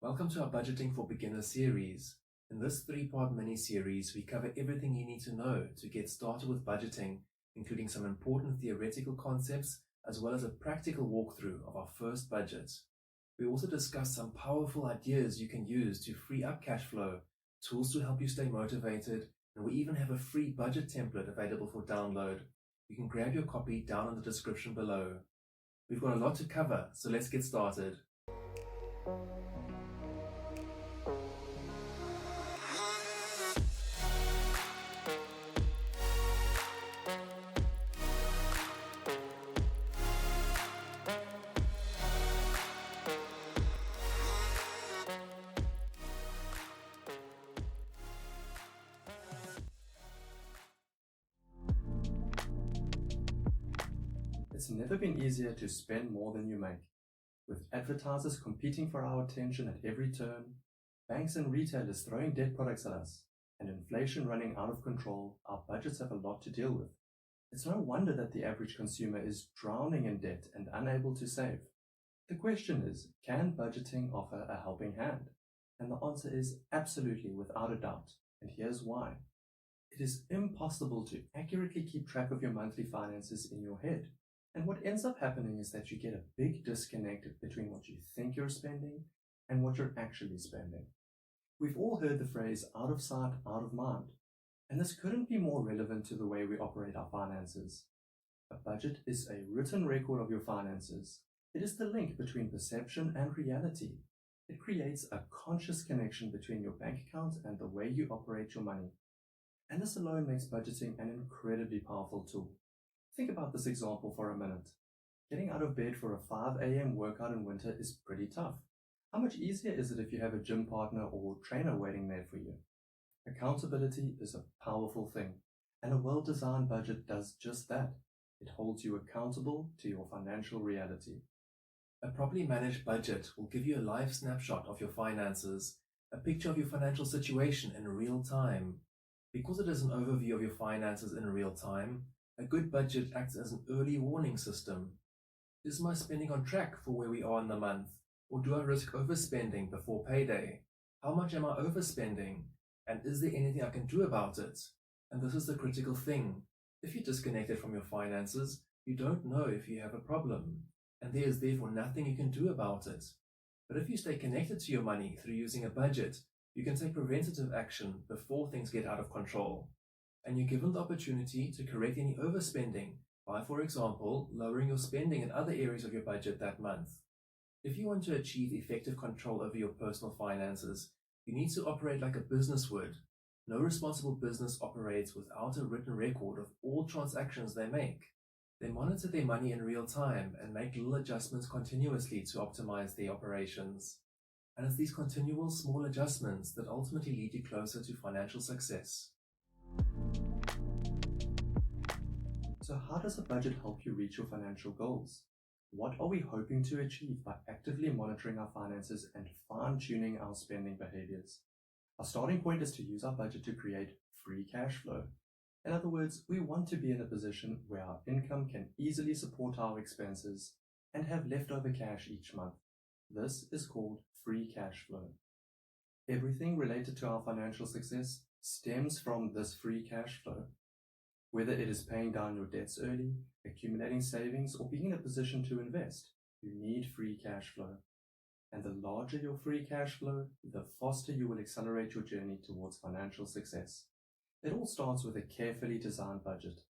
Welcome to our Budgeting for Beginners series. In this three-part mini-series, we cover everything you need to know to get started with budgeting, including some important theoretical concepts, as well as a practical walkthrough of our first budget. We also discuss some powerful ideas you can use to free up cash flow, tools to help you stay motivated, and we even have a free budget template available for download. You can grab your copy down in the description below. We've got a lot to cover, so let's get started. It's never been easier to spend more than you make. With advertisers competing for our attention at every turn, banks and retailers throwing debt products at us, and inflation running out of control, our budgets have a lot to deal with. It's no wonder that the average consumer is drowning in debt and unable to save. The question is, can budgeting offer a helping hand? And the answer is absolutely, without a doubt, and here's why. It is impossible to accurately keep track of your monthly finances in your head. And what ends up happening is that you get a big disconnect between what you think you're spending and what you're actually spending. We've all heard the phrase out of sight, out of mind, and this couldn't be more relevant to the way we operate our finances. A budget is a written record of your finances. It is the link between perception and reality. It creates a conscious connection between your bank account and the way you operate your money. And this alone makes budgeting an incredibly powerful tool. Think about this example for a minute. Getting out of bed for a 5 a.m. workout in winter is pretty tough. How much easier is it if you have a gym partner or trainer waiting there for you? Accountability is a powerful thing, and a well-designed budget does just that. It holds you accountable to your financial reality. A properly managed budget will give you a live snapshot of your finances, a picture of your financial situation in real time. Because it is an overview of your finances in real time, a good budget acts as an early warning system. Is my spending on track for where we are in the month? Or do I risk overspending before payday? How much am I overspending? And is there anything I can do about it? And this is the critical thing. If you're disconnected from your finances, you don't know if you have a problem, and there is therefore nothing you can do about it. But if you stay connected to your money through using a budget, you can take preventative action before things get out of control. And you're given the opportunity to correct any overspending by, for example, lowering your spending in other areas of your budget that month. If you want to achieve effective control over your personal finances, you need to operate like a business would. No responsible business operates without a written record of all transactions they make. They monitor their money in real time and make little adjustments continuously to optimize their operations. And it's these continual small adjustments that ultimately lead you closer to financial success. So how does a budget help you reach your financial goals? What are we hoping to achieve by actively monitoring our finances and fine-tuning our spending behaviors? Our starting point is to use our budget to create free cash flow. In other words, we want to be in a position where our income can easily support our expenses and have leftover cash each month. This is called free cash flow. Everything related to our financial success stems from this free cash flow. Whether it is paying down your debts early, accumulating savings, or being in a position to invest, you need free cash flow. And the larger your free cash flow, the faster you will accelerate your journey towards financial success. It all starts with a carefully designed budget.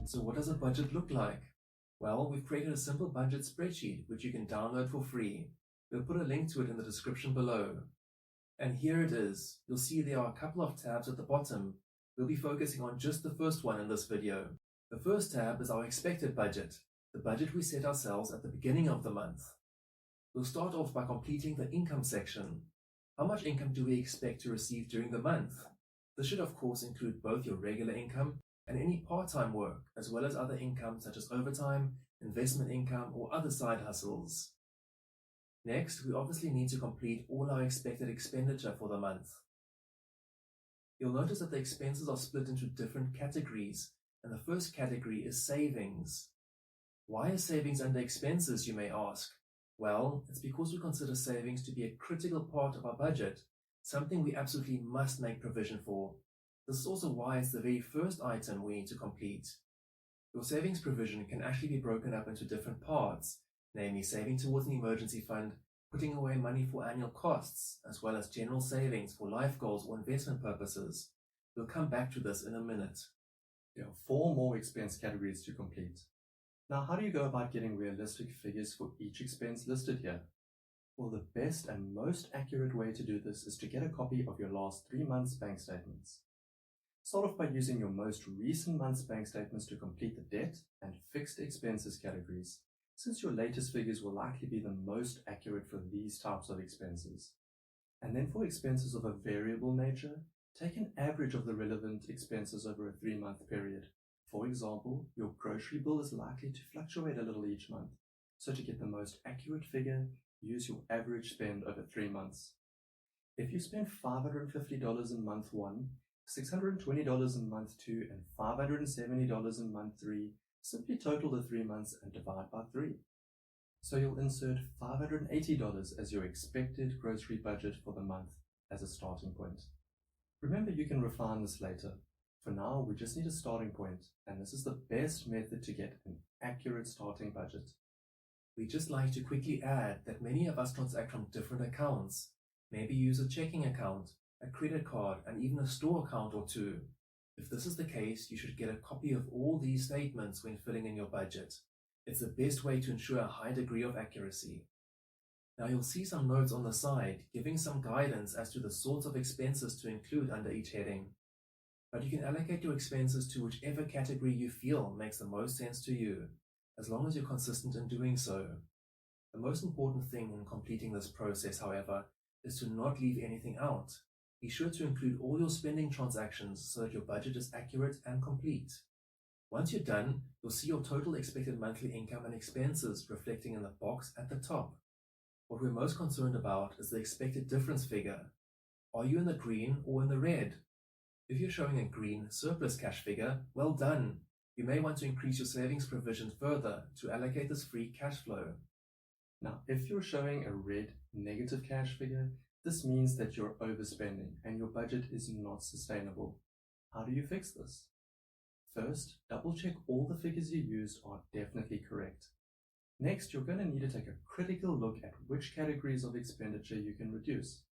So what does a budget look like? Well, we've created a simple budget spreadsheet which you can download for free. We'll put a link to it in the description below. And here it is. You'll see there are a couple of tabs at the bottom. We'll be focusing on just the first one in this video. The first tab is our expected budget, the budget we set ourselves at the beginning of the month. We'll start off by completing the income section. How much income do we expect to receive during the month? This should of course include both your regular income and any part-time work, as well as other income such as overtime, investment income, or other side hustles. Next, we obviously need to complete all our expected expenditure for the month. You'll notice that the expenses are split into different categories, and the first category is savings. Why is savings under expenses, you may ask? Well, it's because we consider savings to be a critical part of our budget, something we absolutely must make provision for. This is also why it's the very first item we need to complete. Your savings provision can actually be broken up into different parts, namely saving towards an emergency fund, putting away money for annual costs, as well as general savings for life goals or investment purposes. We'll come back to this in a minute. There are 4 more expense categories to complete. Now, how do you go about getting realistic figures for each expense listed here? Well, the best and most accurate way to do this is to get a copy of your last 3 months' bank statements. Start off by using your most recent month's bank statements to complete the debt and fixed expenses categories, since your latest figures will likely be the most accurate for these types of expenses. And then for expenses of a variable nature, take an average of the relevant expenses over a 3-month period. For example, your grocery bill is likely to fluctuate a little each month, so to get the most accurate figure, use your average spend over 3 months. If you spend $550 in month 1, $620 in month 2, and $570 in month 3, simply total the 3 months and divide by 3. So you'll insert $580 as your expected grocery budget for the month as a starting point. Remember, you can refine this later. For now, we just need a starting point, and this is the best method to get an accurate starting budget. We'd just like to quickly add that many of us transact from different accounts. Maybe use a checking account, a credit card, and even a store account or two. If this is the case, you should get a copy of all these statements when filling in your budget. It's the best way to ensure a high degree of accuracy. Now you'll see some notes on the side giving some guidance as to the sorts of expenses to include under each heading. But you can allocate your expenses to whichever category you feel makes the most sense to you, as long as you're consistent in doing so. The most important thing in completing this process, however, is to not leave anything out. Be sure to include all your spending transactions so that your budget is accurate and complete. Once you're done, you'll see your total expected monthly income and expenses reflecting in the box at the top. What we're most concerned about is the expected difference figure. Are you in the green or in the red? If you're showing a green surplus cash figure, well done. You may want to increase your savings provision further to allocate this free cash flow. Now, if you're showing a red negative cash figure, this means that you're overspending and your budget is not sustainable. How do you fix this? First, double check all the figures you used are definitely correct. Next, you're going to need to take a critical look at which categories of expenditure you can reduce.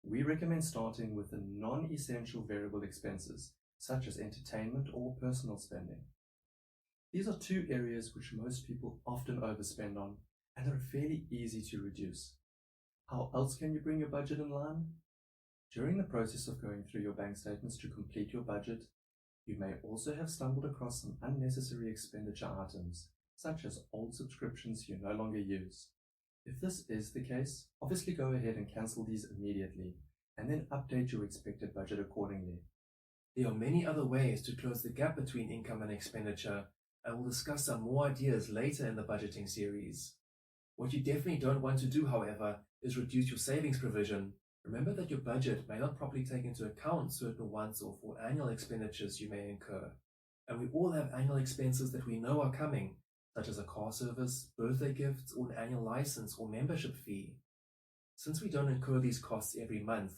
We recommend starting with the non-essential variable expenses, such as entertainment or personal spending. These are 2 areas which most people often overspend on, and are fairly easy to reduce. How else can you bring your budget in line? During the process of going through your bank statements to complete your budget, you may also have stumbled across some unnecessary expenditure items, such as old subscriptions you no longer use. If this is the case, obviously go ahead and cancel these immediately, and then update your expected budget accordingly. There are many other ways to close the gap between income and expenditure, and we'll discuss some more ideas later in the budgeting series. What you definitely don't want to do, however, is reduce your savings provision. Remember that your budget may not properly take into account certain once-off or annual expenditures you may incur. And we all have annual expenses that we know are coming, such as a car service, birthday gifts, or an annual license or membership fee. Since we don't incur these costs every month,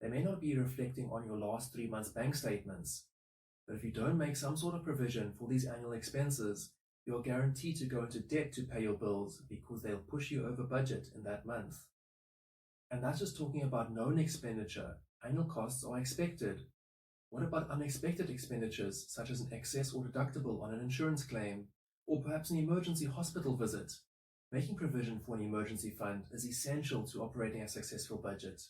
they may not be reflecting on your last 3 months' bank statements. But if you don't make some sort of provision for these annual expenses, you're guaranteed to go into debt to pay your bills because they'll push you over budget in that month. And that's just talking about known expenditure. Annual costs are expected. What about unexpected expenditures, such as an excess or deductible on an insurance claim, or perhaps an emergency hospital visit? Making provision for an emergency fund is essential to operating a successful budget.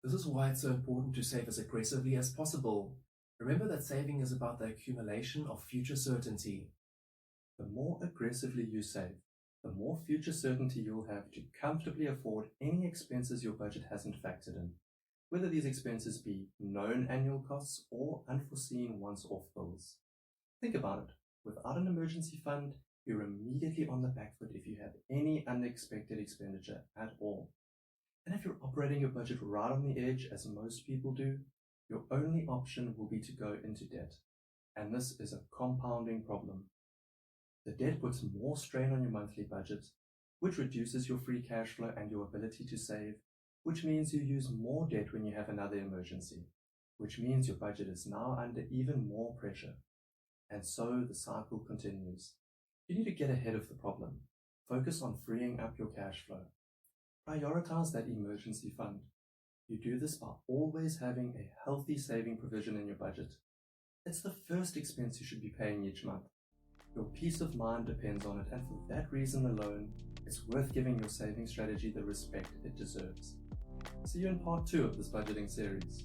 This is why it's so important to save as aggressively as possible. Remember that saving is about the accumulation of future certainty. The more aggressively you save, the more future certainty you'll have to comfortably afford any expenses your budget hasn't factored in, whether these expenses be known annual costs or unforeseen once-off bills. Think about it. Without an emergency fund, you're immediately on the back foot if you have any unexpected expenditure at all. And if you're operating your budget right on the edge, as most people do, your only option will be to go into debt. And this is a compounding problem. The debt puts more strain on your monthly budget, which reduces your free cash flow and your ability to save, which means you use more debt when you have another emergency, which means your budget is now under even more pressure. And so the cycle continues. You need to get ahead of the problem. Focus on freeing up your cash flow. Prioritize that emergency fund. You do this by always having a healthy saving provision in your budget. It's the first expense you should be paying each month. Your peace of mind depends on it, and for that reason alone, it's worth giving your saving strategy the respect it deserves. See you in part 2 of this budgeting series.